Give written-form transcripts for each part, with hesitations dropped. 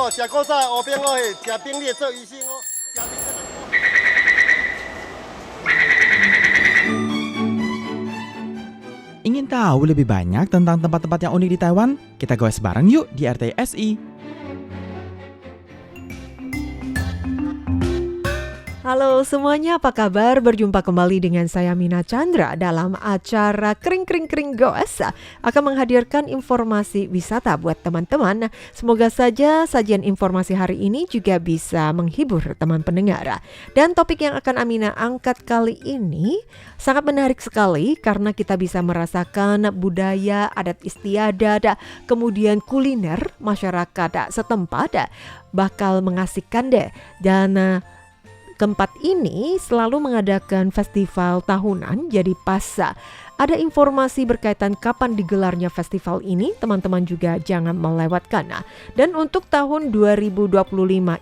哦，食古早乌饼哦，食冰你做医生哦，食冰这个。Ingin tahu lebih banyak tentang tempat-tempat yang unik di Taiwan? Kita goes bareng yuk di RTSI. Halo semuanya, apa kabar? Berjumpa kembali dengan saya Mina Chandra dalam acara Kring Kring Kring Goes akan menghadirkan informasi wisata buat teman-teman. Semoga saja sajian informasi hari ini juga bisa menghibur teman pendengar. Dan topik yang akan Amina angkat kali ini sangat menarik sekali karena kita bisa merasakan budaya, adat istiadat, kemudian kuliner masyarakat setempat bakal mengasihkan deh. Dan tempat ini selalu mengadakan festival tahunan, jadi pas ada informasi berkaitan kapan digelarnya festival ini, teman-teman juga jangan melewatkan. Dan untuk tahun 2025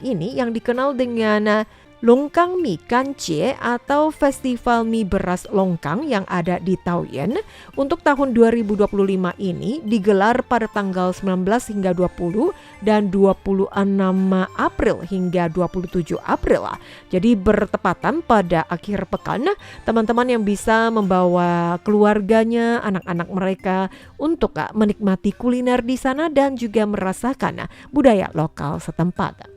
ini yang dikenal dengan Longkang Mi Kancie atau Festival Mie Beras Longkang yang ada di Taoyuan untuk tahun 2025 ini digelar pada tanggal 19 hingga 20 dan 26 April hingga 27 April. Jadi bertepatan pada akhir pekan, teman-teman yang bisa membawa keluarganya, anak-anak mereka untuk menikmati kuliner di sana dan juga merasakan budaya lokal setempat.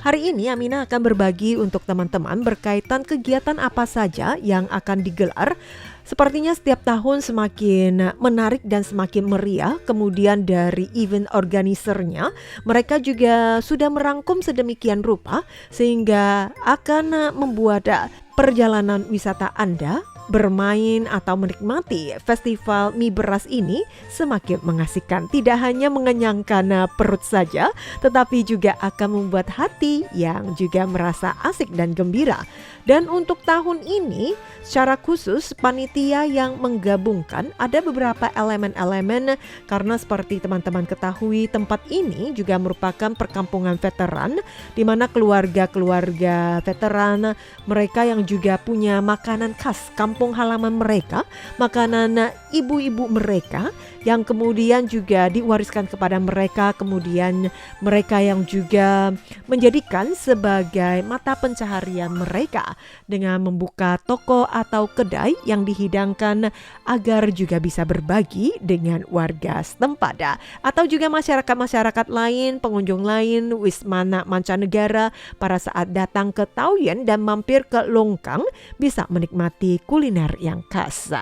Hari ini Amina akan berbagi untuk teman-teman berkaitan kegiatan apa saja yang akan digelar. Sepertinya setiap tahun semakin menarik dan semakin meriah. Kemudian dari event organisernya, mereka juga sudah merangkum sedemikian rupa sehingga akan membuat perjalanan wisata Anda bermain atau menikmati festival mie beras ini semakin mengasihkan. Tidak hanya mengenyangkan perut saja, tetapi juga akan membuat hati yang juga merasa asik dan gembira. Dan untuk tahun ini, secara khusus panitia yang menggabungkan ada beberapa elemen-elemen karena seperti teman-teman ketahui, tempat ini juga merupakan perkampungan veteran di mana keluarga-keluarga veteran mereka yang juga punya makanan khas kampung halaman mereka, makanan ibu-ibu mereka yang kemudian juga diwariskan kepada mereka, kemudian mereka yang juga menjadikan sebagai mata pencaharian mereka dengan membuka toko atau kedai yang dihidangkan agar juga bisa berbagi dengan warga setempat atau juga masyarakat-masyarakat lain, pengunjung lain, wismana mancanegara pada saat datang ke Taoyuan dan mampir ke Longkang bisa menikmati kuliner yang khas.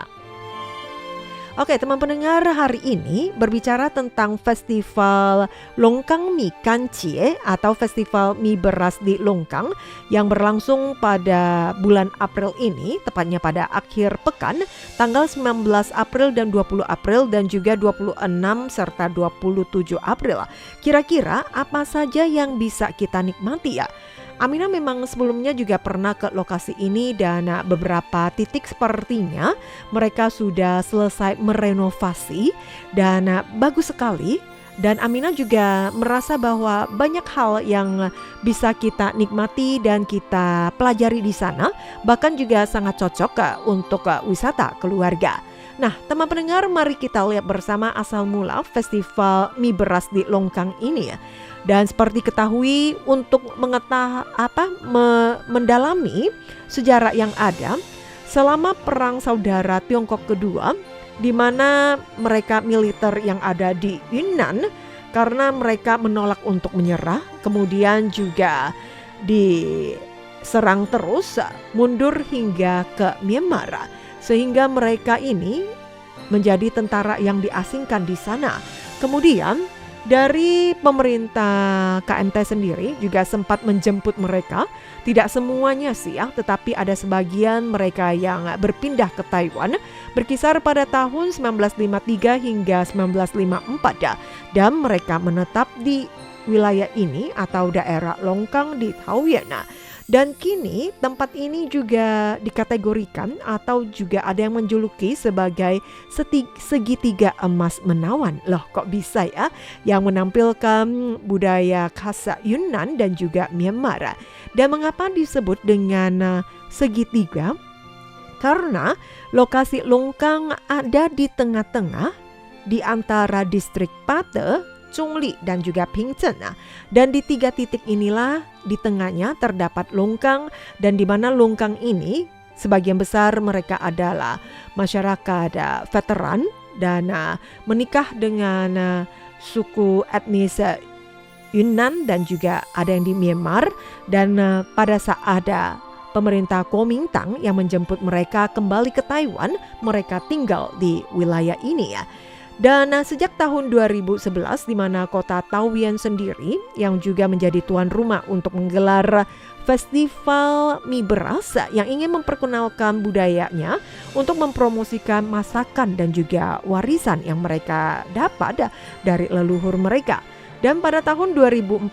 Oke, teman pendengar, hari ini berbicara tentang Festival Longkang Mi Kancie atau Festival Mie Beras di Longkang yang berlangsung pada bulan April ini, tepatnya pada akhir pekan, tanggal 19 April dan 20 April dan juga 26 serta 27 April. Kira-kira apa saja yang bisa kita nikmati ya? Amina memang sebelumnya juga pernah ke lokasi ini dan beberapa titik sepertinya mereka sudah selesai merenovasi dan bagus sekali. Dan Amina juga merasa bahwa banyak hal yang bisa kita nikmati dan kita pelajari di sana, bahkan juga sangat cocok untuk wisata keluarga. Nah, teman pendengar, mari kita lihat bersama asal mula Festival Mie Beras di Longkang ini ya. Dan seperti ketahui, untuk mendalami sejarah yang ada selama Perang Saudara Tiongkok kedua, di mana mereka militer yang ada di Yunnan karena mereka menolak untuk menyerah, kemudian juga diserang terus mundur hingga ke Myanmar, sehingga mereka ini menjadi tentara yang diasingkan di sana. Kemudian dari pemerintah KMT sendiri juga sempat menjemput mereka, tidak semuanya sih ya, tetapi ada sebagian mereka yang berpindah ke Taiwan berkisar pada tahun 1953 hingga 1954 dan mereka menetap di wilayah ini atau daerah Longkang di Taoyuan. Dan kini tempat ini juga dikategorikan atau juga ada yang menjuluki sebagai segitiga emas menawan. Loh, kok bisa ya? Yang menampilkan budaya khas Yunnan dan juga Myanmar. Dan mengapa disebut dengan segitiga? Karena lokasi Longkang ada di tengah-tengah di antara distrik Pate Zhongli dan juga Pingzhen. Dan di 3 titik inilah di tengahnya terdapat longkang, dan di mana longkang ini sebagian besar mereka adalah masyarakat veteran dan menikah dengan suku etnis Yunnan dan juga ada yang di Myanmar. Dan pada saat ada pemerintah Kuomintang yang menjemput mereka kembali ke Taiwan, mereka tinggal di wilayah ini ya. Dan sejak tahun 2011 di mana kota Taoyuan sendiri yang juga menjadi tuan rumah untuk menggelar festival mie beras yang ingin memperkenalkan budayanya untuk mempromosikan masakan dan juga warisan yang mereka dapat dari leluhur mereka. Dan pada tahun 2014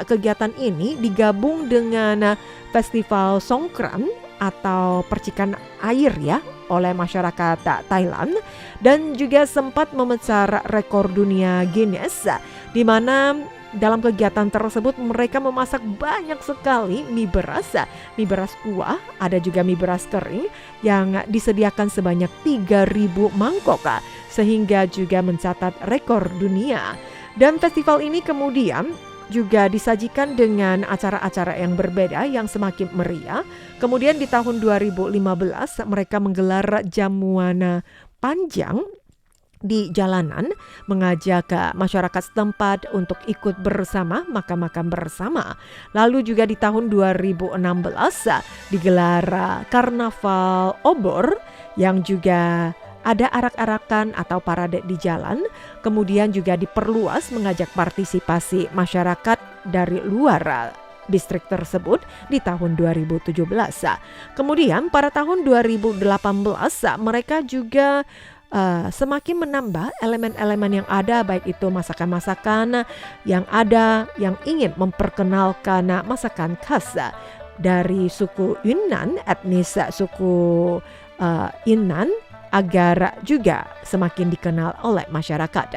kegiatan ini digabung dengan Festival Songkran atau percikan air ya oleh masyarakat Thailand, dan juga sempat memecah rekor dunia Guinness di mana dalam kegiatan tersebut mereka memasak banyak sekali mie beras kuah, ada juga mie beras kering yang disediakan sebanyak 3.000 mangkok sehingga juga mencatat rekor dunia. Dan festival ini kemudian juga disajikan dengan acara-acara yang berbeda yang semakin meriah. Kemudian di tahun 2015 mereka menggelar jamuan panjang di jalanan, mengajak masyarakat setempat untuk ikut bersama makan-makan bersama. Lalu juga di tahun 2016 digelar Karnaval Obor yang juga ada arak-arakan atau parade di jalan. Kemudian juga diperluas mengajak partisipasi masyarakat dari luar distrik tersebut di tahun 2017. Kemudian pada tahun 2018 mereka juga semakin menambah elemen-elemen yang ada, baik itu masakan-masakan yang ada yang ingin memperkenalkan masakan khas dari suku Yunnan, etnis suku Yunnan, agar juga semakin dikenal oleh masyarakat.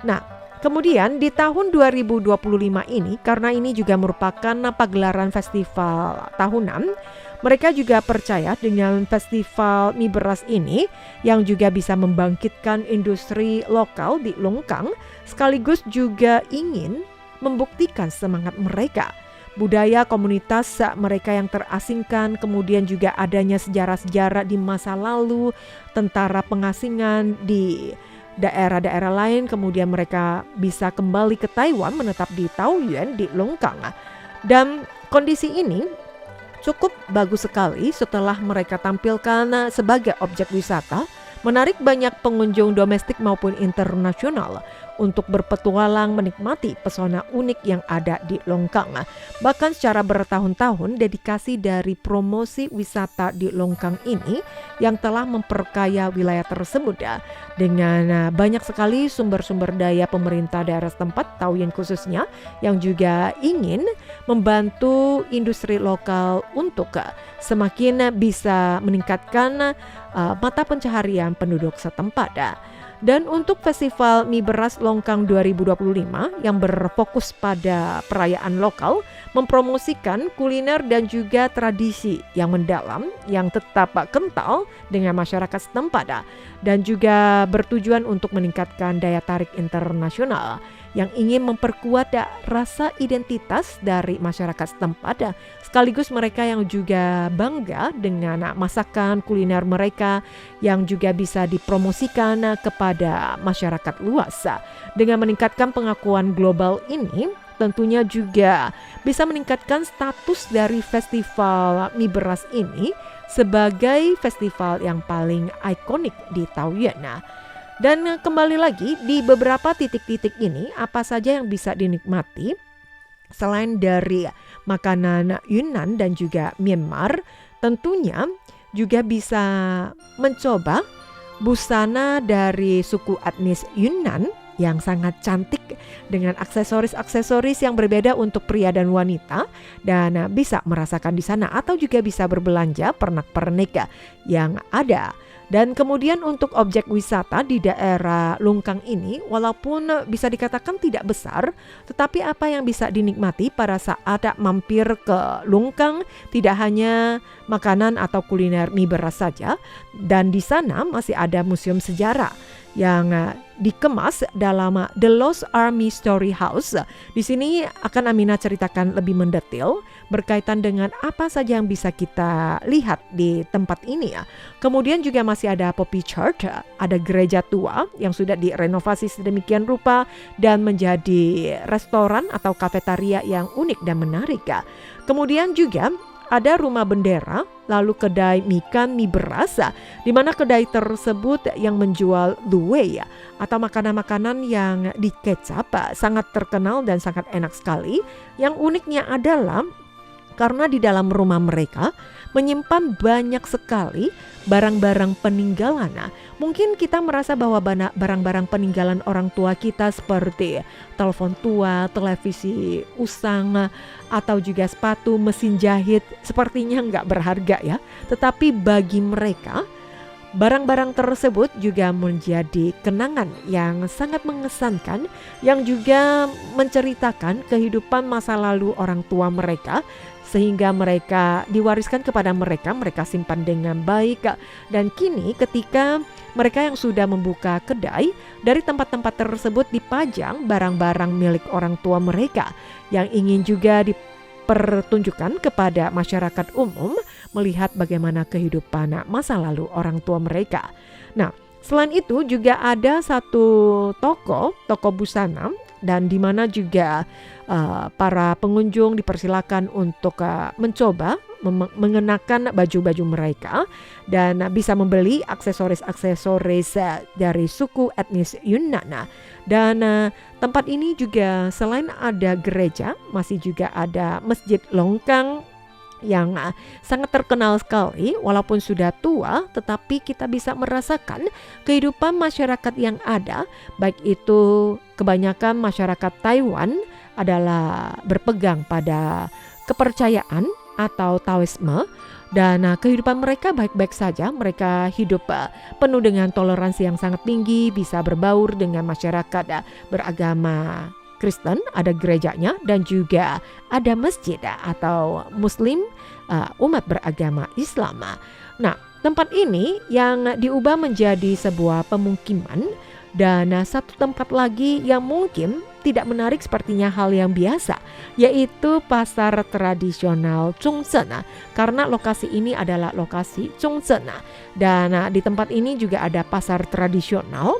Nah, kemudian di tahun 2025 ini, karena ini juga merupakan pagelaran festival tahunan, mereka juga percaya dengan festival mie beras ini yang juga bisa membangkitkan industri lokal di Longkang, sekaligus juga ingin membuktikan semangat mereka, budaya komunitas mereka yang terasingkan, kemudian juga adanya sejarah-sejarah di masa lalu, tentara pengasingan di daerah-daerah lain, kemudian mereka bisa kembali ke Taiwan, menetap di Taoyuan di Longkang. Dan kondisi ini cukup bagus sekali setelah mereka tampilkan sebagai objek wisata, menarik banyak pengunjung domestik maupun internasional untuk berpetualang menikmati pesona unik yang ada di Longkang. Bahkan secara bertahun-tahun dedikasi dari promosi wisata di Longkang ini yang telah memperkaya wilayah tersebut dengan banyak sekali sumber-sumber daya pemerintah daerah setempat, Taoyuan khususnya, yang juga ingin membantu industri lokal untuk semakin bisa meningkatkan mata pencaharian penduduk setempat. Dan untuk Festival Mie Beras Longkang 2025 yang berfokus pada perayaan lokal, mempromosikan kuliner dan juga tradisi yang mendalam, yang tetap kental dengan masyarakat setempat, dan juga bertujuan untuk meningkatkan daya tarik internasional yang ingin memperkuat rasa identitas dari masyarakat setempat, sekaligus mereka yang juga bangga dengan masakan kuliner mereka yang juga bisa dipromosikan kepada masyarakat luas. Dengan meningkatkan pengakuan global ini, tentunya juga bisa meningkatkan status dari festival mie beras ini sebagai festival yang paling ikonik di Taoyuan. Dan kembali lagi, di beberapa titik-titik ini apa saja yang bisa dinikmati selain dari makanan Yunnan dan juga Myanmar? Tentunya juga bisa mencoba busana dari suku etnis Yunnan yang sangat cantik dengan aksesoris-aksesoris yang berbeda untuk pria dan wanita, dan bisa merasakan di sana atau juga bisa berbelanja pernak-pernik yang ada. Dan kemudian untuk objek wisata di daerah Longkang ini, walaupun bisa dikatakan tidak besar, tetapi apa yang bisa dinikmati pada saat mampir ke Longkang tidak hanya makanan atau kuliner mie beras saja, dan di sana masih ada museum sejarah yang dikemas dalam The Lost Army Story House. Di sini akan Amina ceritakan lebih mendetail berkaitan dengan apa saja yang bisa kita lihat di tempat ini ya. Kemudian juga masih ada Poppy Church, ada gereja tua yang sudah direnovasi sedemikian rupa dan menjadi restoran atau kafetaria yang unik dan menarik ya. Kemudian juga ada rumah bendera, lalu kedai mie beras, di mana kedai tersebut yang menjual luwei atau makanan-makanan yang dikecap sangat terkenal dan sangat enak sekali. Yang uniknya adalah karena di dalam rumah mereka menyimpan banyak sekali barang-barang peninggalan. Mungkin kita merasa bahwa barang-barang peninggalan orang tua kita seperti telepon tua, televisi usang, atau juga sepatu, mesin jahit sepertinya nggak berharga ya. Tetapi bagi mereka barang-barang tersebut juga menjadi kenangan yang sangat mengesankan yang juga menceritakan kehidupan masa lalu orang tua mereka, sehingga mereka diwariskan kepada mereka simpan dengan baik. Dan kini ketika mereka yang sudah membuka kedai, dari tempat-tempat tersebut dipajang barang-barang milik orang tua mereka yang ingin juga dipertunjukkan kepada masyarakat umum melihat bagaimana kehidupan masa lalu orang tua mereka. Nah, selain itu juga ada satu toko busana, dan di mana juga para pengunjung dipersilakan untuk mencoba mengenakan baju-baju mereka dan bisa membeli aksesoris-aksesoris dari suku etnis Yunnan. Dan tempat ini juga selain ada gereja, masih juga ada Masjid Longkang yang sangat terkenal sekali. Walaupun sudah tua, tetapi kita bisa merasakan kehidupan masyarakat yang ada. Baik itu kebanyakan masyarakat Taiwan adalah berpegang pada kepercayaan atau Taoisme, dan kehidupan mereka baik-baik saja. Mereka hidup penuh dengan toleransi yang sangat tinggi, bisa berbaur dengan masyarakat beragama Kristen, ada gerejanya, dan juga ada masjid atau Muslim, umat beragama Islam. Nah, tempat ini yang diubah menjadi sebuah pemukiman, dan satu tempat lagi yang mungkin tidak menarik sepertinya hal yang biasa, yaitu pasar tradisional Chongzhen, karena lokasi ini adalah lokasi Chongzhen. Dan di tempat ini juga ada pasar tradisional.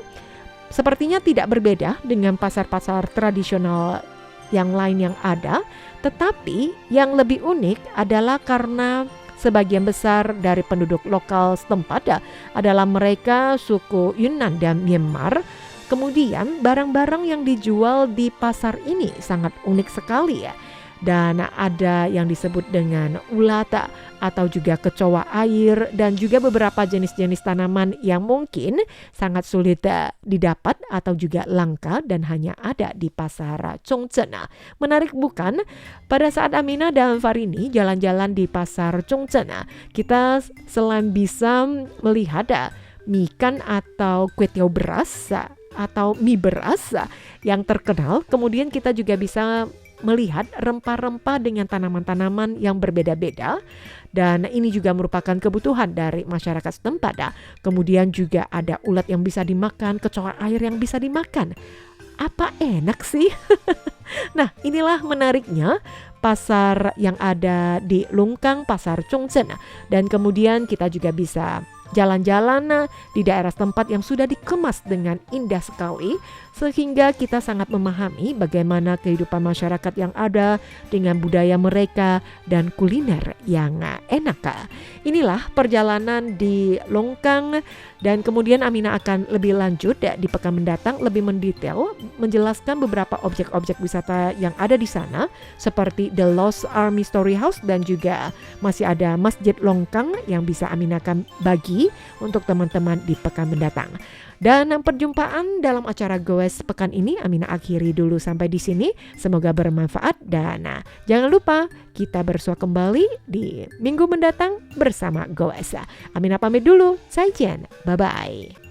Sepertinya tidak berbeda dengan pasar-pasar tradisional yang lain yang ada, tetapi yang lebih unik adalah karena sebagian besar dari penduduk lokal setempat adalah mereka suku Yunnan dan Myanmar. Kemudian barang-barang yang dijual di pasar ini sangat unik sekali ya. Dan ada yang disebut dengan ulat atau juga kecoa air, dan juga beberapa jenis-jenis tanaman yang mungkin sangat sulit didapat atau juga langka dan hanya ada di pasar Chongzhen. Menarik bukan? Pada saat Amina dan Farini jalan-jalan di pasar Chongzhen, kita selain bisa melihat mie kan atau kue tiaw beras atau mie beras yang terkenal, kemudian kita juga bisa melihat rempah-rempah dengan tanaman-tanaman yang berbeda-beda, dan ini juga merupakan kebutuhan dari masyarakat setempat. Kemudian juga ada ulat yang bisa dimakan, kecoa air yang bisa dimakan. Apa enak sih? Nah, inilah menariknya pasar yang ada di Longkang, pasar Chongzhen. Dan kemudian kita juga bisa jalan-jalan di daerah tempat yang sudah dikemas dengan indah sekali, sehingga kita sangat memahami bagaimana kehidupan masyarakat yang ada dengan budaya mereka dan kuliner yang enak. Inilah perjalanan di Longkang, dan kemudian Amina akan lebih lanjut di pekan mendatang, lebih mendetail menjelaskan beberapa objek-objek wisata yang ada di sana, seperti The Lost Army Story House, dan juga masih ada Masjid Longkang yang bisa Amina akan bagi untuk teman-teman di pekan mendatang. Dan perjumpaan dalam acara Goes pekan ini Amina akhiri dulu sampai di sini. Semoga bermanfaat, dan jangan lupa kita bersua kembali di minggu mendatang bersama Goes. Amina pamit dulu, zaijian, bye bye.